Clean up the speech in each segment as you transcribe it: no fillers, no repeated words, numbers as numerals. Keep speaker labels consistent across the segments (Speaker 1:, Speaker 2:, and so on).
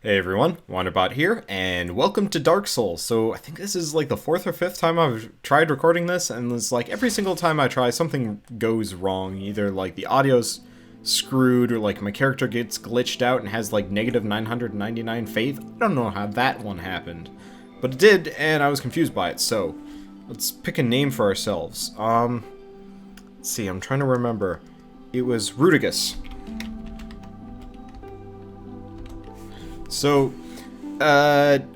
Speaker 1: Hey everyone, Wanderbot here, and welcome to Dark Souls. So I think this is like the fourth or fifth time I've tried recording this, and it's like every single time I try, something goes wrong. Either like the audio's screwed, or like my character gets glitched out and has like negative 999 faith. I don't know how that one happened, but it did, and I was confused by it. So let's pick a name for ourselves. Let's see, I'm trying to remember. It was Rudigus. So,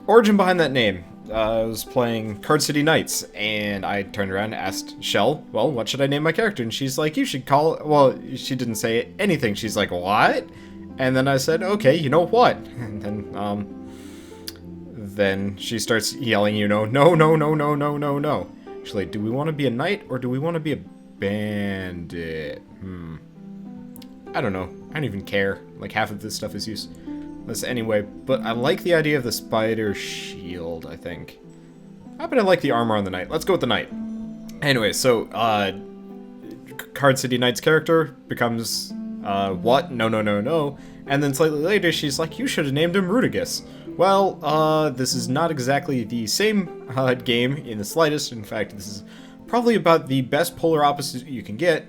Speaker 1: origin behind that name. I was playing Card City Knights, and I turned around and asked Shell, well, what should I name my character? And she's like, you should call... Well, she didn't say anything. She's like, what? And then I said, okay, you know what? And then she starts yelling, no, no, no, no, no, no, no. She's like, do we want to be a knight, or do we want to be a bandit? I don't know. I don't even care. Like, half of this stuff is useless. Anyway, but I like the idea of the spider shield, I think. But I like the armor on the knight. Let's go with the knight. Anyway, so, Card City Knight's character becomes, what? No, no, no, no. And then slightly later, she's like, you should have named him Rudigus. Well, this is not exactly the same, game in the slightest. In fact, this is probably about the best polar opposite you can get.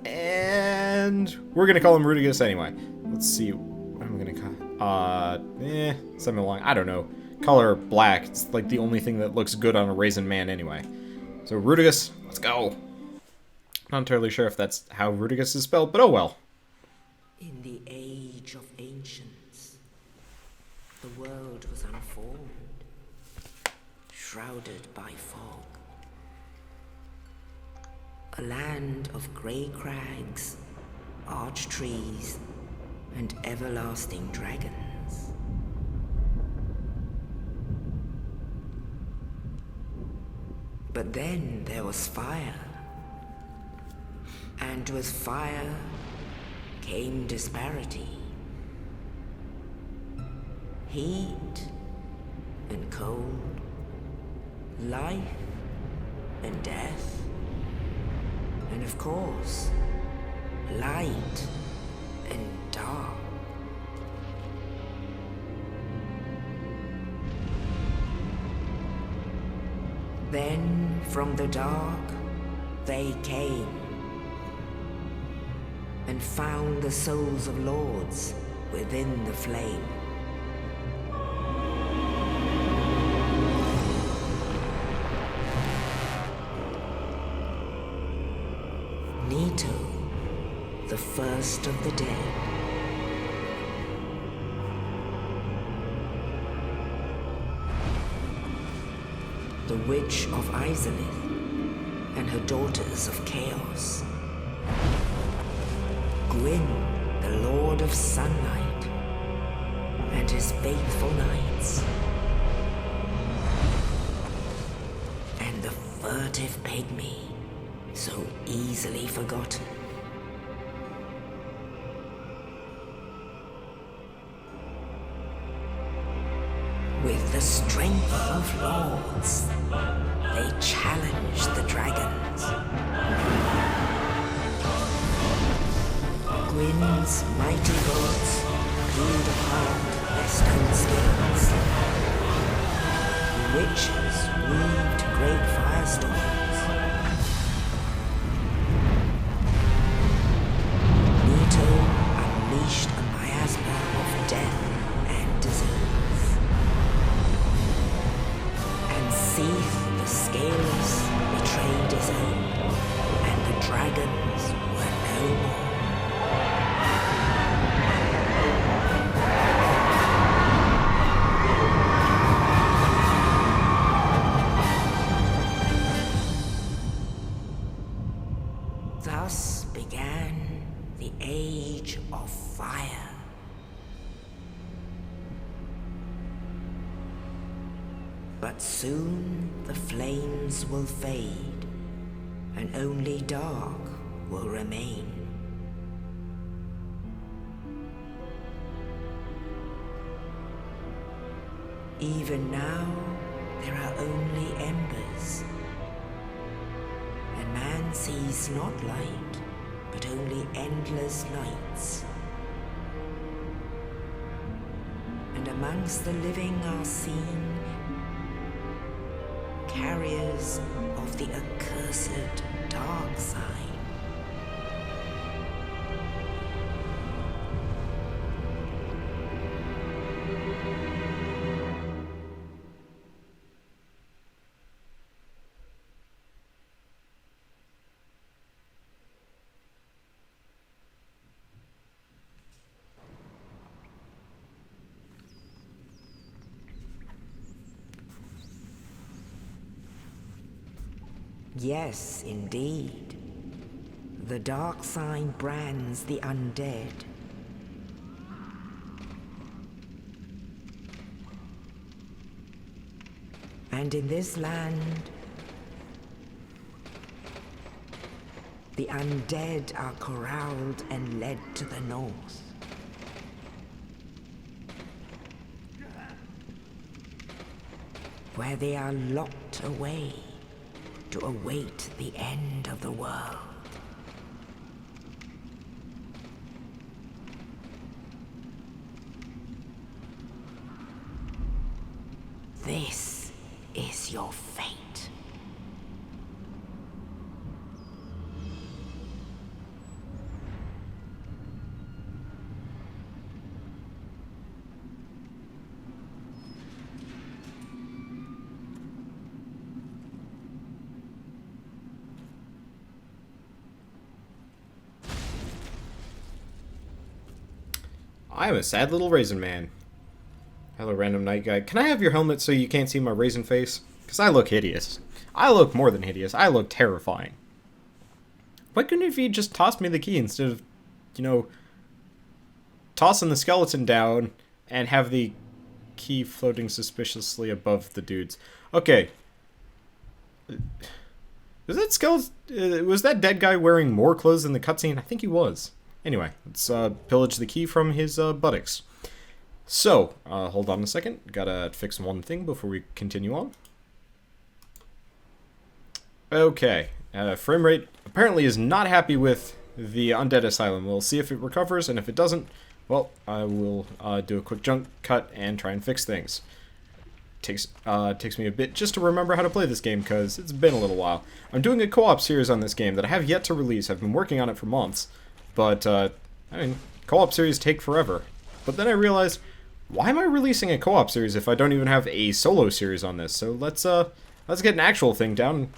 Speaker 1: And we're gonna call him Rudigus anyway. Let's see. I'm gonna something along, I don't know. Color black. It's like the only thing that looks good on a raisin man anyway. So Rudigus, let's go. Not entirely sure if that's how Rudigus is spelled, but oh well.
Speaker 2: In the age of ancients, the world was unformed, shrouded by fog. A land of grey crags, arch trees, and everlasting dragons. But then there was fire, and with fire came disparity, heat and cold, life and death, and of course, light and dark. Then from the dark they came and found the souls of lords within the flame. Nito, the first of the dead. The Witch of Izalith and her daughters of Chaos. Gwyn, the Lord of Sunlight, and his faithful knights. And the furtive pygmy, so easily forgotten. With the strength of lords, they challenged the dragons. Gwyn's mighty gods peeled apart their stone skins. The witches weaved great firestorms. Nito unleashed a miasma of death and disease. Seath, the scales, betrayed his own, and the dragons were no more. Thus began the Age of Fire. But soon the flames will fade, and only dark will remain. Even now, there are only embers, and man sees not light, but only endless nights. amongst the living are seen carriers of the accursed dark sign. Yes, indeed. The dark sign brands the undead. And in this land, the undead are corralled and led to the north. Where they are locked away to await the end of the world. This is your fate.
Speaker 1: I'm a sad little raisin man. Hello, random night guy. Can I have your helmet so you can't see my raisin face? Because I look hideous. I look more than hideous. I look terrifying. Why couldn't you just toss me the key instead of, you know, tossing the skeleton down and have the key floating suspiciously above the dudes? Okay. Was that was that dead guy wearing more clothes than the cutscene? I think he was. Anyway, let's pillage the key from his buttocks. So, hold on a second. Gotta fix one thing before we continue on. Okay, frame rate apparently is not happy with the Undead Asylum. We'll see if it recovers, and if it doesn't, well, I will do a quick jump cut and try and fix things. Takes me a bit just to remember how to play this game, because it's been a little while. I'm doing a co-op series on this game that I have yet to release. I've been working on it for months. But, I mean, co-op series take forever. But then I realized, why am I releasing a co-op series if I don't even have a solo series on this? So let's get an actual thing down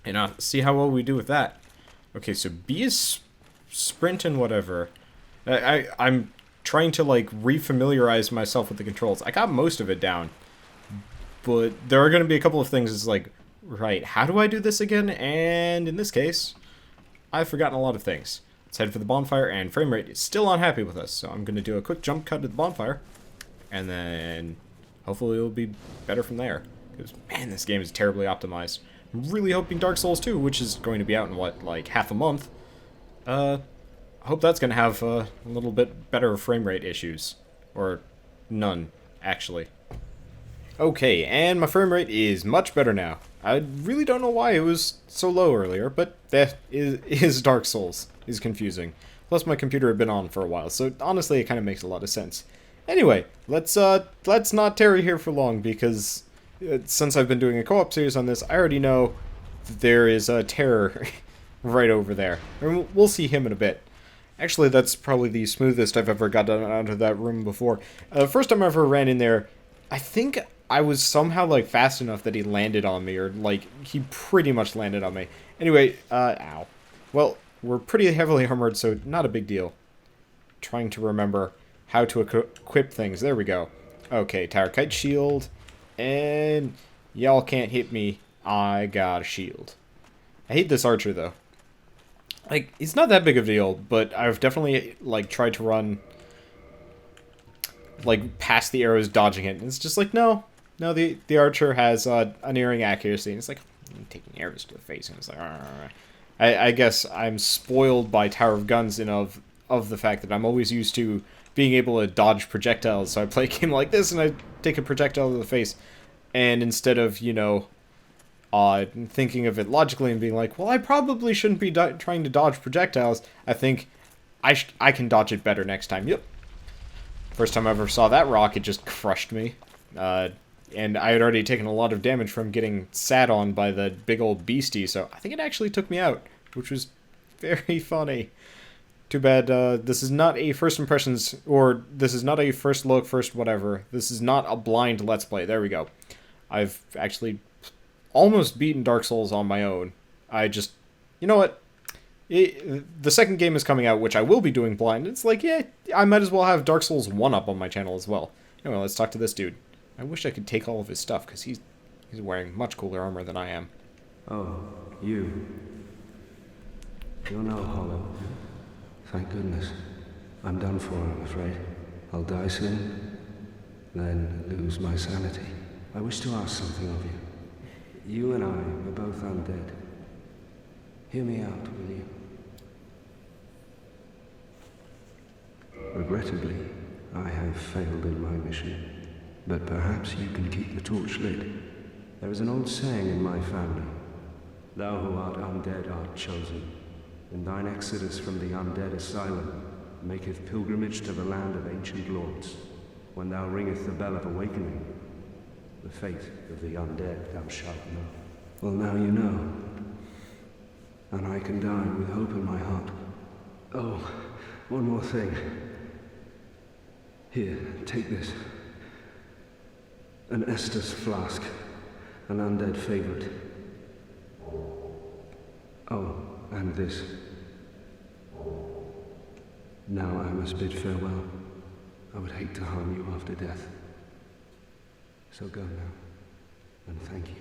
Speaker 1: and see how well we do with that. Okay, so B is sprint and whatever. I'm trying to, like, refamiliarize myself with the controls. I got most of it down. But there are going to be a couple of things that's like, right, how do I do this again? And in this case, I've forgotten a lot of things. Let's head for the bonfire, and frame rate is still unhappy with us, so I'm going to do a quick jump cut to the bonfire, and then hopefully it'll be better from there. Because, man, this game is terribly optimized. I'm really hoping Dark Souls 2, which is going to be out in, what, like half a month, I hope that's going to have a little bit better frame rate issues. Or none, actually. Okay, and my frame rate is much better now. I really don't know why it was so low earlier, but that is Dark Souls. Is confusing. Plus my computer had been on for a while, so honestly it kind of makes a lot of sense. Anyway, let's not tarry here for long, because since I've been doing a co-op series on this, I already know that there is a terror right over there. And we'll see him in a bit. Actually, that's probably the smoothest I've ever gotten out of that room before. First time I ever ran in there, I think I was somehow, like, fast enough that he landed on me, or, like, he pretty much landed on me. Anyway, ow. Well, we're pretty heavily armored, so not a big deal. Trying to remember how to equip things. There we go. Okay, Tower Kite Shield, and y'all can't hit me. I got a shield. I hate this archer, though. Like, he's not that big of a deal, but I've definitely, like, tried to run, like, past the arrows, dodging it, and it's just like, no, the archer has unerring accuracy, and it's like, I'm taking arrows to the face, and it's like, I guess I'm spoiled by Tower of Guns and of the fact that I'm always used to being able to dodge projectiles, so I play a game like this, and I take a projectile to the face, and instead of, you know, thinking of it logically and being like, well, I probably shouldn't be trying to dodge projectiles, I think I can dodge it better next time. Yep. First time I ever saw that rock, it just crushed me. And I had already taken a lot of damage from getting sat on by the big old beastie, so I think it actually took me out, which was very funny. Too bad this is not a first impressions, or this is not a first look, first whatever. This is not a blind Let's Play. There we go. I've actually almost beaten Dark Souls on my own. I just... You know what? The second game is coming out, which I will be doing blind. It's like, yeah, I might as well have Dark Souls 1 up on my channel as well. Anyway, let's talk to this dude. I wish I could take all of his stuff, because he's wearing much cooler armor than I am.
Speaker 3: Oh, you. You're no hollow. Thank goodness. I'm done for, I'm afraid. I'll die soon, then lose my sanity. I wish to ask something of you. You and I are both undead. Hear me out, will you? Regrettably, I have failed in my mission, but perhaps you can keep the torch lit. There is an old saying in my family, thou who art undead art chosen, and thine exodus from the Undead Asylum maketh pilgrimage to the land of ancient lords. When thou ringeth the bell of awakening, the fate of the undead thou shalt know. Well, now you know, and I can die with hope in my heart. Oh, one more thing. Here, take this. An Estus flask, an undead favorite. Oh, and this. Now I must bid farewell. I would hate to harm you after death. So go now, and thank you.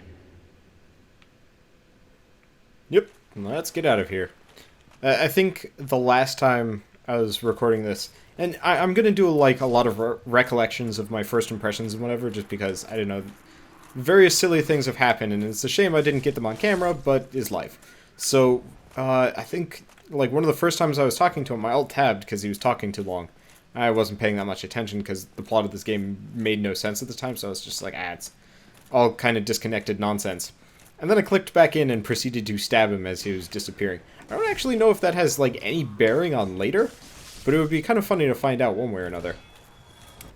Speaker 1: Yep, let's get out of here. I think the last time I was recording this, and I'm going to do like a lot of recollections of my first impressions and whatever, just because, I don't know, various silly things have happened, and it's a shame I didn't get them on camera, but is life. So, I think, like, one of the first times I was talking to him, I alt-tabbed because he was talking too long. I wasn't paying that much attention because the plot of this game made no sense at the time, so I was just like, it's all kind of disconnected nonsense. And then I clicked back in and proceeded to stab him as he was disappearing. I don't actually know if that has, like, any bearing on later, but it would be kind of funny to find out one way or another.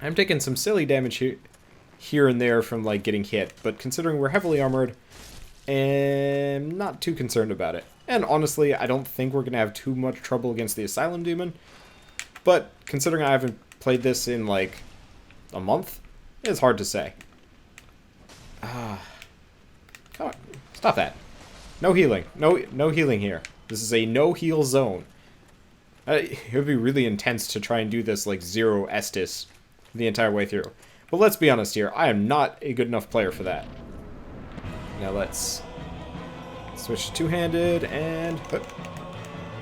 Speaker 1: I'm taking some silly damage here and there from, like, getting hit, but considering we're heavily armored, I'm not too concerned about it. And honestly, I don't think we're going to have too much trouble against the Asylum Demon, but considering I haven't played this in, like, a month, it's hard to say. Come on, stop that. No healing. No healing here. This is a no-heal zone. It would be really intense to try and do this, like, 0 Estus the entire way through. But let's be honest here, I am not a good enough player for that. Now let's switch to two-handed, and...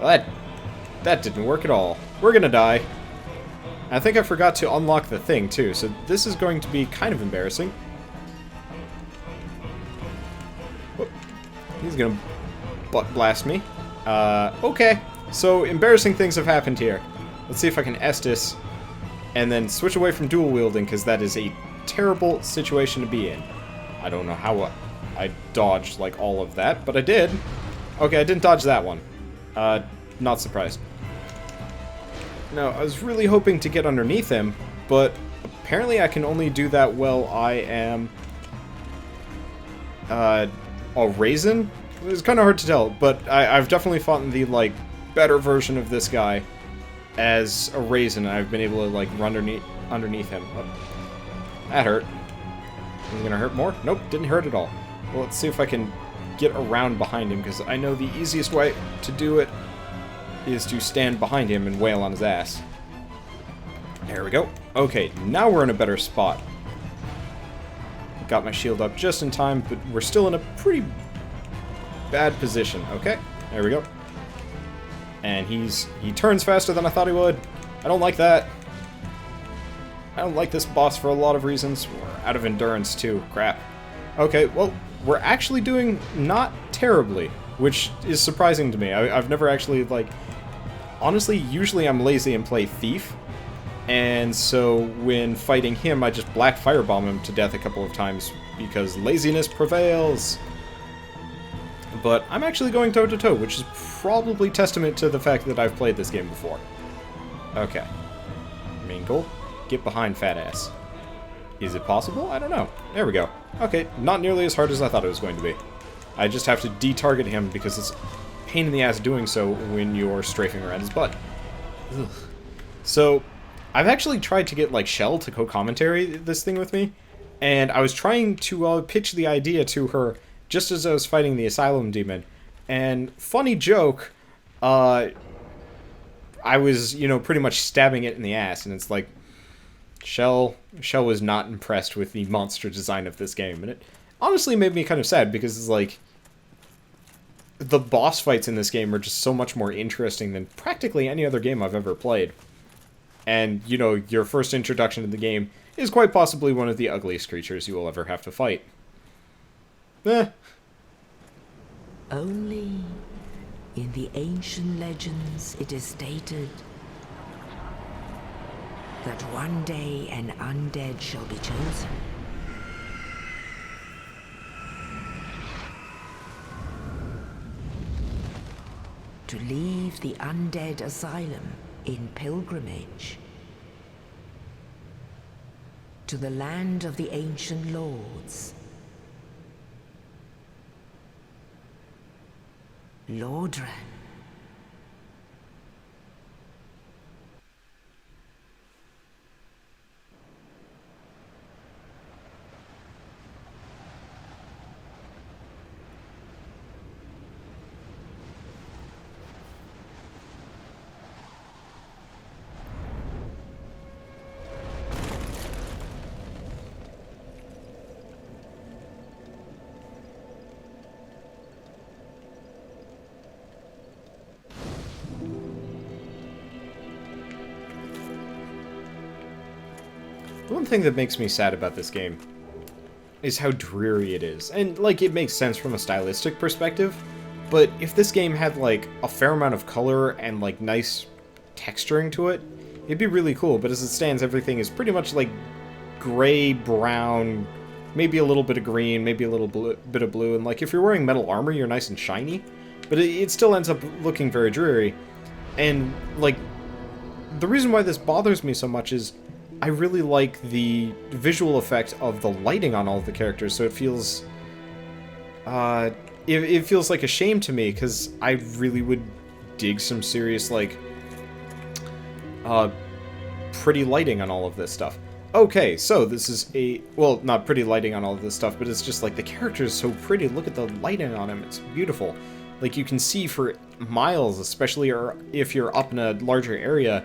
Speaker 1: Well, that didn't work at all. We're gonna die. I think I forgot to unlock the thing, too, so this is going to be kind of embarrassing. He's gonna butt blast me. Okay. So, embarrassing things have happened here. Let's see if I can Estus, and then switch away from dual wielding, because that is a terrible situation to be in. I don't know how I dodged, like, all of that, but I did. Okay, I didn't dodge that one. Not surprised. No, I was really hoping to get underneath him, but apparently I can only do that while I am... a raisin? It's kind of hard to tell, but I've definitely fought in the, like, better version of this guy as a raisin. I've been able to, like, run underneath him. Oh, that hurt. Is it gonna hurt more? Nope, didn't hurt at all. Well, let's see if I can get around behind him, because I know the easiest way to do it is to stand behind him and wail on his ass. There we go. Okay, now we're in a better spot. Got my shield up just in time, but we're still in a pretty bad position. Okay, there we go. And he turns faster than I thought he would. I don't like that. I don't like this boss for a lot of reasons. We're out of endurance too. Crap. Okay, well, we're actually doing not terribly, which is surprising to me. I've never actually, like... Honestly, usually I'm lazy and play Thief. And so when fighting him, I just black firebomb him to death a couple of times because laziness prevails. But I'm actually going toe-to-toe, which is probably testament to the fact that I've played this game before. Okay. Main goal. Get behind, fat ass. Is it possible? I don't know. There we go. Okay, not nearly as hard as I thought it was going to be. I just have to de-target him because it's a pain in the ass doing so when you're strafing around his butt. Ugh. So, I've actually tried to get, like, Shell to co-commentary this thing with me, and I was trying to pitch the idea to her just as I was fighting the Asylum Demon, and funny joke, I was, you know, pretty much stabbing it in the ass, and it's like, Shell was not impressed with the monster design of this game, and it honestly made me kind of sad, because it's like, the boss fights in this game are just so much more interesting than practically any other game I've ever played. And, you know, your first introduction to the game is quite possibly one of the ugliest creatures you will ever have to fight.
Speaker 2: Only in the ancient legends it is stated that one day an undead shall be chosen. To leave the Undead Asylum in pilgrimage to the land of the ancient lords. Lordran.
Speaker 1: The one thing that makes me sad about this game is how dreary it is. And, like, it makes sense from a stylistic perspective, but if this game had, like, a fair amount of color and, like, nice texturing to it, it'd be really cool. But as it stands, everything is pretty much, like, gray, brown, maybe a little bit of green, maybe a little bit of blue, and, like, if you're wearing metal armor, you're nice and shiny, but it still ends up looking very dreary. And, like, the reason why this bothers me so much is I really like the visual effect of the lighting on all of the characters, so it feels, it feels like a shame to me, because I really would dig some serious, like, pretty lighting on all of this stuff. Okay, so this is well, not pretty lighting on all of this stuff, but it's just like, the character is so pretty. Look at the lighting on him, it's beautiful. Like, you can see for miles, especially if you're up in a larger area.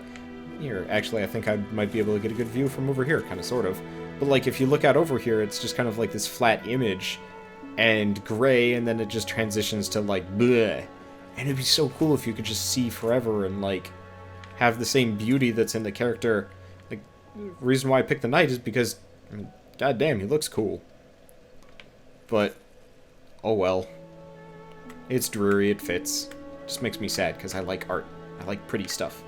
Speaker 1: Here, actually, I think I might be able to get a good view from over here, kind of, sort of. But, like, if you look out over here, it's just kind of like this flat image, and gray, and then it just transitions to, like, bleh. And it'd be so cool if you could just see forever and, like, have the same beauty that's in the character. Like, the reason why I picked the knight is because, I mean, goddamn, he looks cool. But, oh well. It's dreary, it fits. Just makes me sad, because I like art. I like pretty stuff.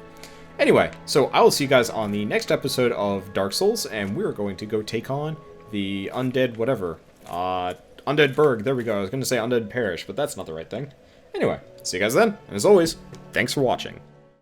Speaker 1: Anyway, so I will see you guys on the next episode of Dark Souls, and we're going to go take on the Undead whatever. Undead Burg, there we go. I was going to say Undead Parish, but that's not the right thing. Anyway, see you guys then, and as always, thanks for watching.